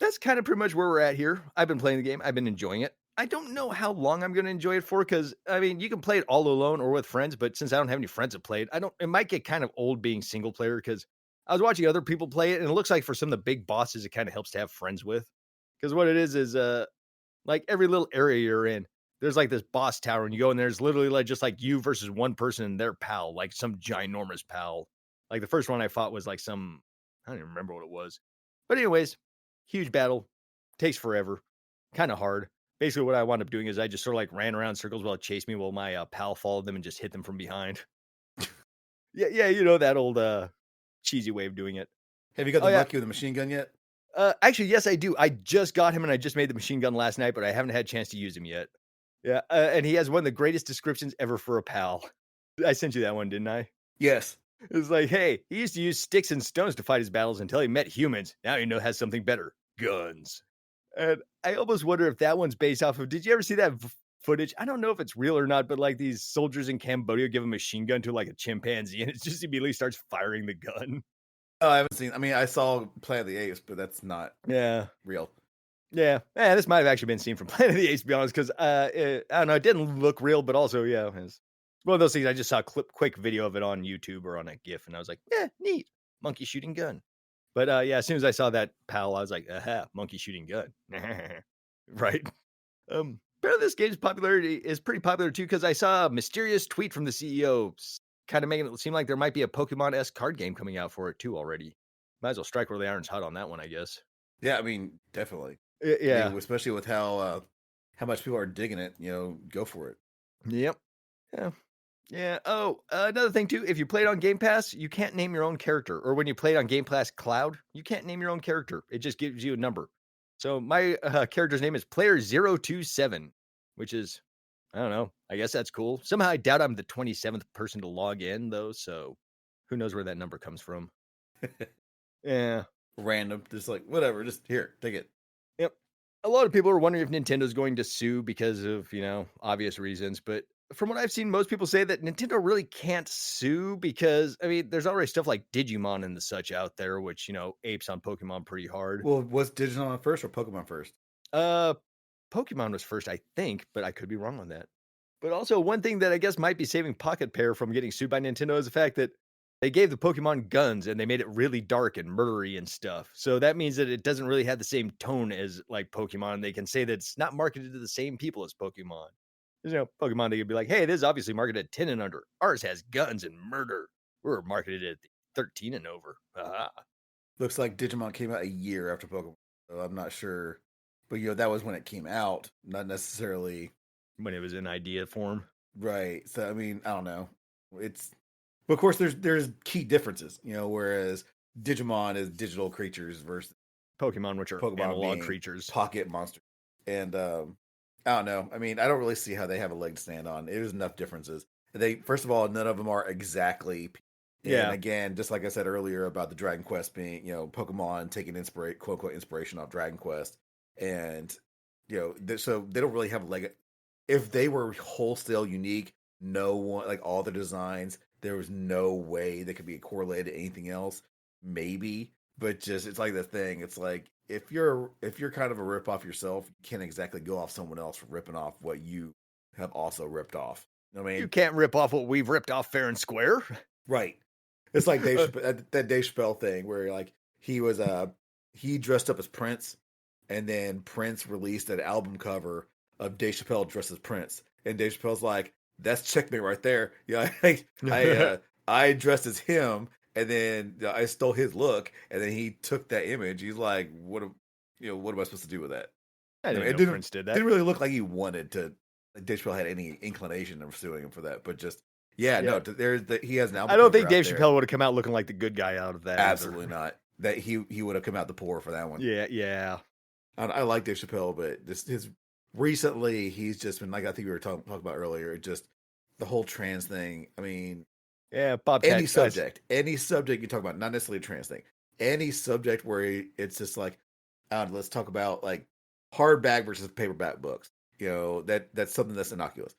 that's kind of pretty much where we're at here. I've been playing the game. I've been enjoying it. I don't know how long I'm going to enjoy it for because I mean, you can play it all alone or with friends, but since I don't have any friends that play it, I don't. It might get kind of old being single player because I was watching other people play it, and it looks like for some of the big bosses, it kind of helps to have friends with. Because what it is like every little area you're in, there's like this boss tower, and you go in there, it's literally like just like you versus one person and their pal, like some ginormous pal. Like the first one I fought was like some, I don't even remember what it was. But anyways, huge battle, takes forever, kind of hard. Basically, what I wound up doing is I just sort of like ran around in circles while it chased me while my pal followed them and just hit them from behind. Yeah, yeah, that old cheesy way of doing it. Have you got Oh the yeah, monkey with the machine gun yet? Actually, yes, I do. I just got him and I just made the machine gun last night, but I haven't had a chance to use him yet. Yeah, and he has one of the greatest descriptions ever for a pal. I sent you that one, didn't I? Yes. It's like, hey, he used to use sticks and stones to fight his battles until he met humans. Now he has something better, guns. And I almost wonder if that one's based off of. Did you ever see that footage? I don't know if it's real or not, but like these soldiers in Cambodia give a machine gun to like a chimpanzee, and it just immediately starts firing the gun. Oh, I haven't seen. I mean, I saw Planet of the Apes, but that's not Yeah. real. Yeah, this might have actually been seen from Planet of the Apes, to be honest, because I don't know, it didn't look real, but also, yeah, it's one of those things. I just saw a quick video of it on YouTube or on a GIF, and I was like, yeah, neat, monkey shooting gun. But yeah, as soon as I saw that pal, I was like, aha, monkey shooting gun, right? Apparently, this game's popularity is pretty popular too, because I saw a mysterious tweet from the CEO, kind of making it seem like there might be a Pokemon-esque card game coming out for it too already. Might as well strike where the iron's hot on that one, I guess. Yeah, I mean, definitely. I Yeah. mean, especially with how much people are digging it. Go for it. Yep. Yeah. Yeah. Oh, another thing too, if you play it on Game Pass, you can't name your own character. Or when you play it on Game Pass Cloud, you can't name your own character. It just gives you a number. So my character's name is Player 027, which is, I don't know. I guess that's cool. Somehow I doubt I'm the 27th person to log in though. So who knows where that number comes from? Yeah. Random, just like whatever. Just here, take it. Yep. A lot of people are wondering if Nintendo's going to sue because of, obvious reasons. But from what I've seen, most people say that Nintendo really can't sue because, I mean, there's already stuff like Digimon and the such out there, which, apes on Pokemon pretty hard. Well, was Digimon first or Pokemon first? Uh, Pokemon was first, I think, but I could be wrong on that. But also, one thing that I guess might be saving Pocket Pair from getting sued by Nintendo is the fact that they gave the Pokemon guns and they made it really dark and murdery and stuff. So that means that it doesn't really have the same tone as like Pokemon. They can say that it's not marketed to the same people as Pokemon. Pokemon, they could be like, hey, this is obviously marketed at 10 and under. Ours has guns and murder. We're marketed at 13 and over. Ah, Looks like Digimon came out a year after Pokemon. So I'm not sure, but that was when it came out, not necessarily when it was in idea form. right. So I mean, I don't know. It's But of course, there's key differences. Whereas Digimon is digital creatures versus Pokemon, which are Pokemon analog being creatures. pocket monsters. And I don't know. I mean, I don't really see how they have a leg to stand on. There's enough differences. They First of all, none of them are exactly. And Yeah. again, just like I said earlier about the Dragon Quest being, Pokemon taking quote unquote inspiration off Dragon Quest, and so they don't really have a leg. If they were wholesale unique, no one like all the designs, there was no way they could be correlated to anything else. Maybe, but just it's like the thing. It's like if you're kind of a rip off yourself, you can't exactly go off someone else for ripping off what you have also ripped off. You know what I You mean? can't rip off what we've ripped off fair and square. Right. It's like that Dave Chappelle thing where like he dressed up as Prince, and then Prince released an album cover of Dave Chappelle dressed as Prince, and Dave Chappelle's like, "That's checkmate right there." Yeah, I dressed as him, and then I stole his look, and then he took that image. He's like, "What am I supposed to do with that?" I You know, didn't it know Prince did that. didn't really look like he wanted to. Like Dave Chappelle had any inclination of suing him for that, but just yeah, Yeah. no. He has an I album don't cover think out Dave there. Chappelle would have come out looking like the good guy out of that either. Absolutely not. That he would have come out the poor for that one. Yeah, yeah. I like Dave Chappelle, but just his recently he's just been like I think we were talking about earlier. Just the whole trans thing. I mean, Yeah, Bobcat. any subject you talk about, not necessarily a trans thing, any subject where it's just like, let's talk about like hardback versus paperback books. You know that's something that's innocuous.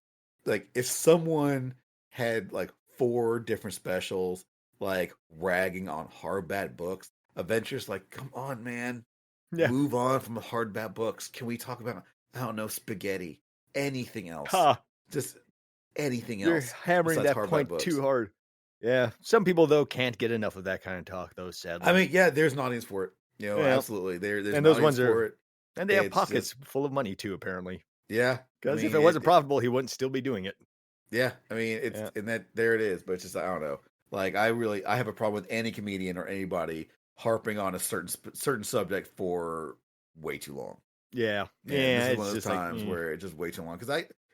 Like if someone had like 4 different specials like ragging on hardback books, Adventures like, come on, man, Yeah. move on from the hardback books. Can we talk about I don't know spaghetti, anything else, Ha. just anything You're else hammering besides that hardback point too books? hard. Yeah. Some people though can't get enough of that kind of talk though, I sadly. mean, yeah, there's an audience for it. You know, Yeah. absolutely. There's And an those audience ones are, for it. and they have It's pockets just full of money too, apparently. yeah. I Because if mean it wasn't profitable, he wouldn't still be doing it. yeah. I mean it's Yeah. and that there it is. But it's just I don't know. Like I have a problem with any comedian or anybody harping on a certain subject for way too long. Yeah. And this Yeah. is one It's of those just like, times where it's just way too long. Because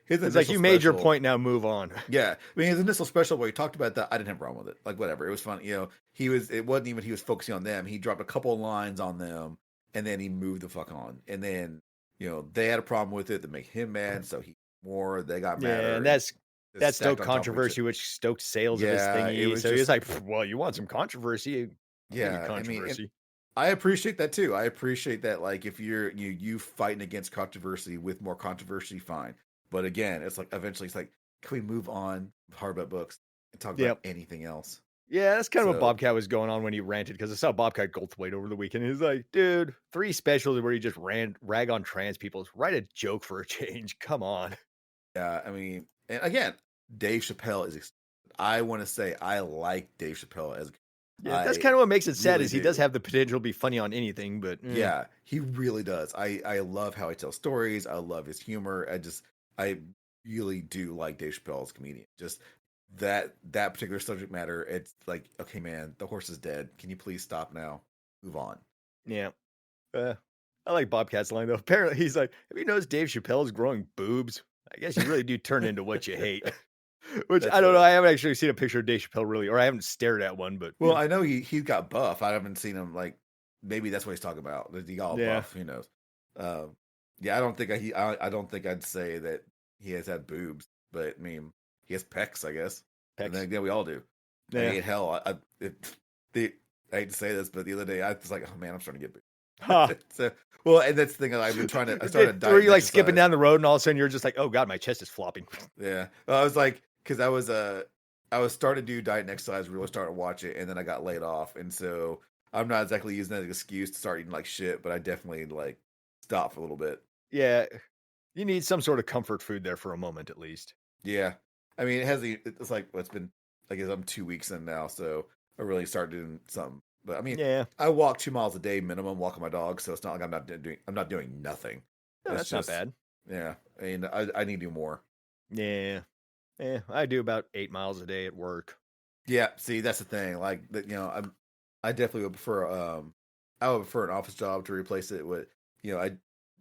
his it's like initial you made your special, point, now move on. yeah. I mean his initial special where he talked about that, I didn't have a problem with it. Like whatever, it was fun. You know, it wasn't even he was focusing on them. He dropped a couple of lines on them, and then he moved the fuck on. And then they had a problem with it that made him mad, so they got Yeah, madder and and that just stacked stoked on top of each other. controversy, which stoked sales of his Yeah, it thingy. was So he was just like, "Well, you want some controversy? I'll give you yeah. I mean, and controversy." I appreciate that too. I appreciate that. Like, if you fighting against controversy with more controversy, fine. But again, it's like eventually, it's like, can we move on with hardback books and talk about Yep. anything else? Yeah, that's kind of what So Bobcat was going on when he ranted, because I saw Bobcat Goldthwait over the weekend. He's like, "Dude, 3 specials where he just rag on trans people. Write a joke for a change. Come on." yeah, I mean, and again, Dave Chappelle I want to say I like Dave Chappelle as Yeah, that's I kind of what makes it sad really is he does do. have the potential to be funny on anything, but Yeah, he really does. I love how he tells stories. I love his humor. I really do like Dave Chappelle as a comedian. Just that particular subject matter. It's like, okay, man, the horse is dead. Can you please stop now? Move on. yeah. Uh, I like Bobcat's line though. Apparently, he's like, "Have you noticed Dave Chappelle is growing boobs? I guess you really do turn into what you hate." Which That's I don't know. a I haven't actually seen a picture of Dave Chappelle really, or I haven't stared at one. But well. I know he got buff. I haven't seen him like maybe that's what he's talking about. That he got all yeah, buff. Who knows? Um, yeah, I don't think I'd say that he has had boobs, but I mean he has pecs, I guess. And pecs. then yeah, we all do. I Yeah. mean, hell, I hate to say this, but the other day I was like, oh man, I'm starting to get Ha. big. So, well, and that's the thing. I've been trying to. I started a Were diet you and like skipping exercise. down the road and all of a sudden you're just like, "Oh God, my chest is flopping." Yeah, well, I was like, because I was starting to do diet and exercise, really starting to watch it, and then I got laid off, and so I'm not exactly using that as an excuse to start eating like shit, but I definitely like stopped for a little bit. Yeah, you need some sort of comfort food there for a moment at least. Yeah, I mean, it's like well, it's been I guess I'm 2 weeks in now, so I really started doing something. But I mean, Yeah, I walk 2 miles a day minimum walking my dog, so it's not like I'm not doing nothing. no, It's that's not just bad. yeah, I mean, I need to do more. Yeah, yeah, I do about 8 miles a day at work. Yeah, see, that's the thing. Like that, I definitely would prefer I would prefer an office job to replace it with I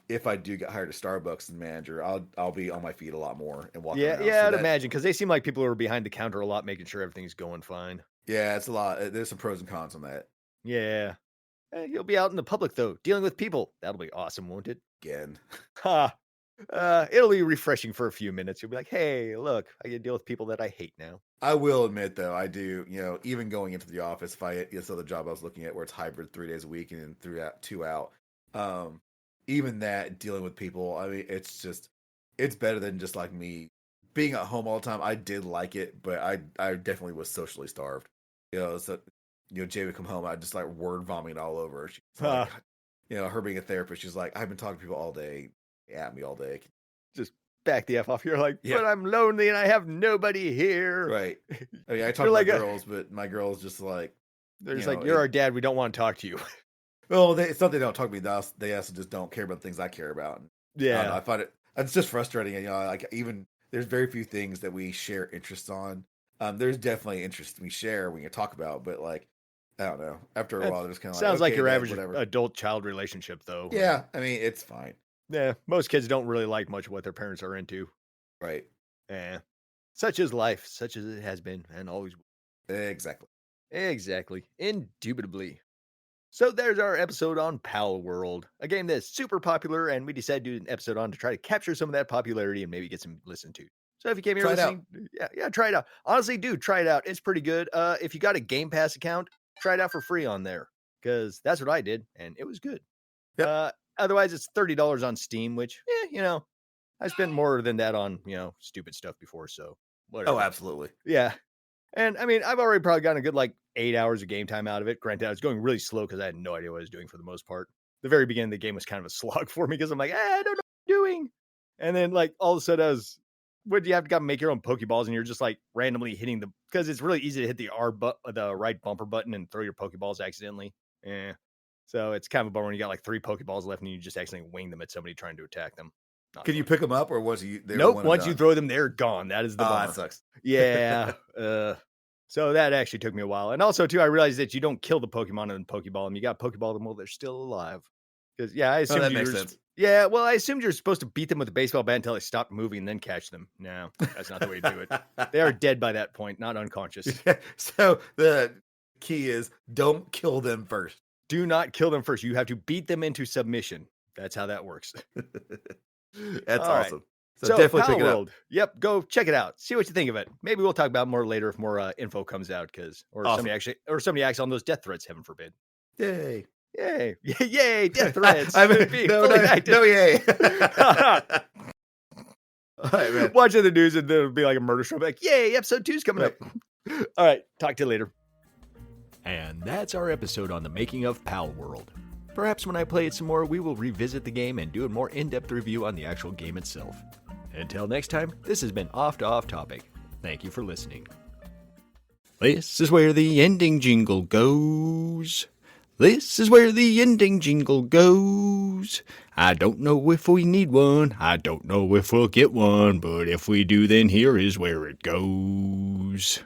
if I do get hired at Starbucks and manager, I'll be on my feet a lot more and walking Yeah, around. yeah, So I'd that imagine because they seem like people who are behind the counter a lot, making sure everything's going fine. yeah, it's a lot. There's some pros and cons on that. Yeah, you'll be out in the public though, dealing with people. That'll be awesome, won't it? Again, Ha! It'll be refreshing for a few minutes. You'll be like, "Hey, look, I can deal with people that I hate now." I will admit though, I do. Even going into the office, if I this other job I was looking at where it's hybrid 3 days a week and then 2 out, um, even that dealing with people, I mean, it's better than just like me being at home all the time. I did like it, but I definitely was socially starved. So Jay would come home, I just like word vomit all over. She's like, Ha! her being a therapist, she's like, I've been talking to people all day, at me all day. Just back the F off. You're like, Yeah, "But I'm lonely and I have nobody here." right. I mean, I talk You're to my like girls, but my girls just like, there's like, "You're it. our dad. We don't want to talk to you." Well, it's not they don't talk to me. They also just don't care about the things I care about. And I don't know. Yeah. I find it's just frustrating. And, like even there's very few things that we share interests on. There's definitely interests we share, we can talk about, but like I don't know. After a That while, they're just kind of like, sounds like okay, your Dad, average whatever. adult child relationship though. Yeah, I mean, it's fine. Yeah, most kids don't really like much what their parents are into. Right. Eh. Such is life, such as it has been and always will. Exactly. Exactly. Indubitably. So there's our episode on PalWorld, a game that's super popular, and we decided to do an episode on to try to capture some of that popularity and maybe get some listened to. So if you came here Try it out. listening, yeah, try it out. Honestly, dude, try it out. It's pretty good. If you got a Game Pass account, try it out for free on there because that's what I did, and it was good. Yep. Otherwise, it's $30 on Steam, which, I spent more than that on, stupid stuff before, so whatever. Oh, absolutely. Yeah. And I mean, I've already probably gotten a good 8 hours of game time out of it. Granted, I was going really slow because I had no idea what I was doing for the most part. The very beginning of the game was kind of a slog for me because I'm like, I don't know what I'm doing. And then all of a sudden what do you have to gotta make your own Pokeballs and you're just randomly hitting because it's really easy to hit the the right bumper button and throw your Pokeballs accidentally. Yeah. So it's kind of a bummer when you got 3 Pokeballs left and you just accidentally wing them at somebody trying to attack them. Can you pick them up, or was you? Nope. Once you throw them, they're gone. That is the bummer. That sucks. Yeah. So that actually took me a while. And also, too, I realized that you don't kill the Pokemon and Pokeball them. You got Pokeball them while they're still alive. Because, I assumed that makes sense. Yeah, well, I assumed you're supposed to beat them with a baseball bat until they stop moving and then catch them. No, that's not the way to do it. They are dead by that point, not unconscious. So the key is don't kill them first. Do not kill them first. You have to beat them into submission. That's how that works. That's All right. awesome. So definitely pick it up. Yep, go check it out. See what you think of it. Maybe we'll talk about more later if more info comes out, or Awesome. somebody acts on those death threats. Heaven forbid. Yay! Yay! Death threats. No, yay! All right, man. Watching the news and there'll be a murder show. Yay! Episode 2's coming up. All right, talk to you later. And that's our episode on the making of PalWorld. Perhaps when I play it some more, we will revisit the game and do a more in-depth review on the actual game itself. Until next time, this has been Off to Off Topic. Thank you for listening. This is where the ending jingle goes. This is where the ending jingle goes. I don't know if we need one. I don't know if we'll get one. But if we do, then here is where it goes.